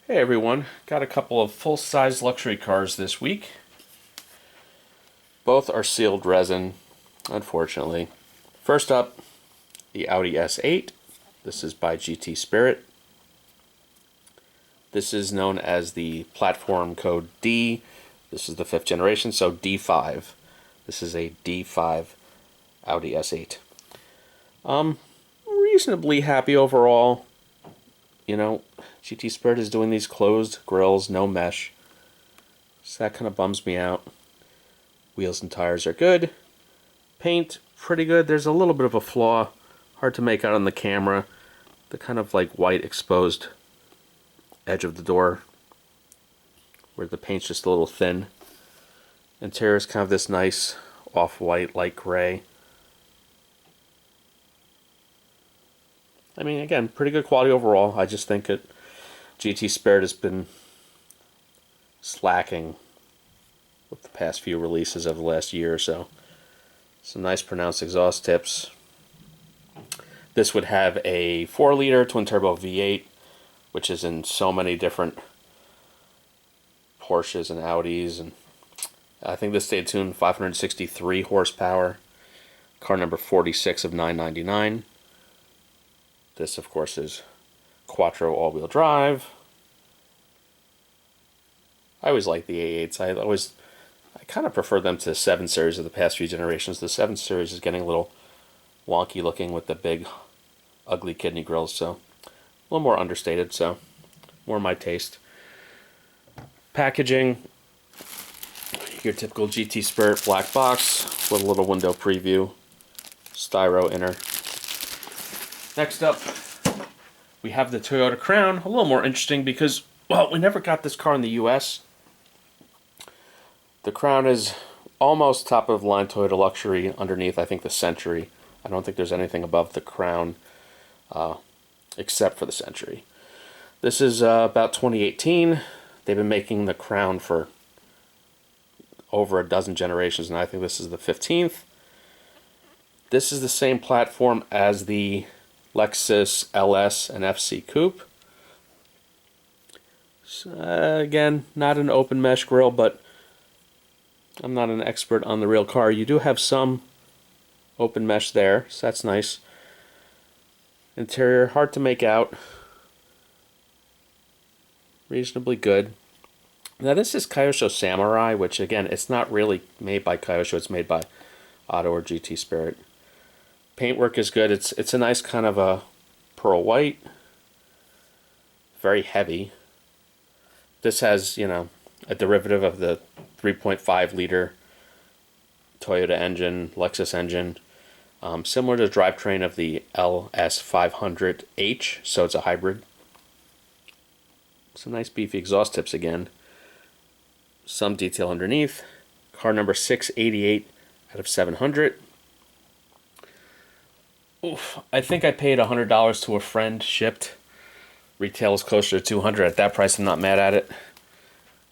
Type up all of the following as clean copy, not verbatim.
Hey everyone, got a couple of full-size luxury cars this week. Both are sealed resin, unfortunately. First up, the Audi S8. This is by GT Spirit. This is known as the platform code D. This is the 5th generation, so D5. This is a D5 Audi S8. Reasonably happy overall. You know, GT Spirit is doing these closed grills, no mesh. So that kind of bums me out. Wheels and tires are good. Paint, pretty good. There's a little bit of a flaw. Hard to make out on the camera. The kind of like white exposed edge of the door, where the paint's just a little thin. Interior is kind of this nice off-white, light gray. I mean, again, pretty good quality overall. I just think GT Spirit has been slacking with the past few releases of the last year or so. Some nice pronounced exhaust tips. This would have a 4-liter twin-turbo V8, which is in so many different Porsches and Audis. And I think this stayed tuned 563 horsepower. Car number 46 of 999. This, of course, is quattro all-wheel drive. I always like the A8s. I kind of prefer them to the 7 Series of the past few generations. The 7 Series is getting a little wonky looking with the big, ugly kidney grills, so a little more understated, so more my taste. Packaging, your typical GT Spirit black box with a little window preview, styro inner. Next up, we have the Toyota Crown. A little more interesting because, well, we never got this car in the US. The Crown is almost top of the line Toyota luxury underneath, I think, the Century. I don't think there's anything above the Crown except for the Century. This is about 2018. They've been making the Crown for over a dozen generations, and I think this is the 15th. This is the same platform as the Lexus LS and FC Coupe. So, again, not an open mesh grille, but I'm not an expert on the real car. You do have some open mesh there, so that's nice. Interior, hard to make out. Reasonably good. Now this is Kyosho Samurai, which again, it's not really made by Kyosho, it's made by Audi or GT Spirit. Paintwork is good. It's a nice kind of a pearl white. Very heavy. This has, you know, a derivative of the 3.5 liter Toyota engine, Lexus engine. Similar to the drivetrain of the LS500H, so it's a hybrid. Some nice beefy exhaust tips again. Some detail underneath. Car number 688 out of 700. Oof, I think I paid $100 to a friend shipped. Retail is closer to $200. At that price, I'm not mad at it.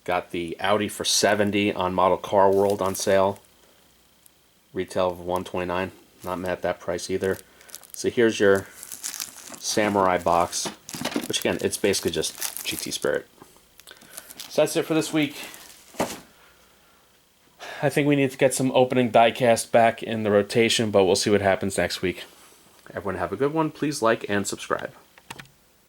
Got the Audi for $70 on Model Car World on sale. Retail of $129. Not mad at that price either. So here's your Samurai box, which again, it's basically just GT Spirit. So that's it for this week. I think we need to get some opening diecast back in the rotation, but we'll see what happens next week. Everyone have a good one. Please like and subscribe.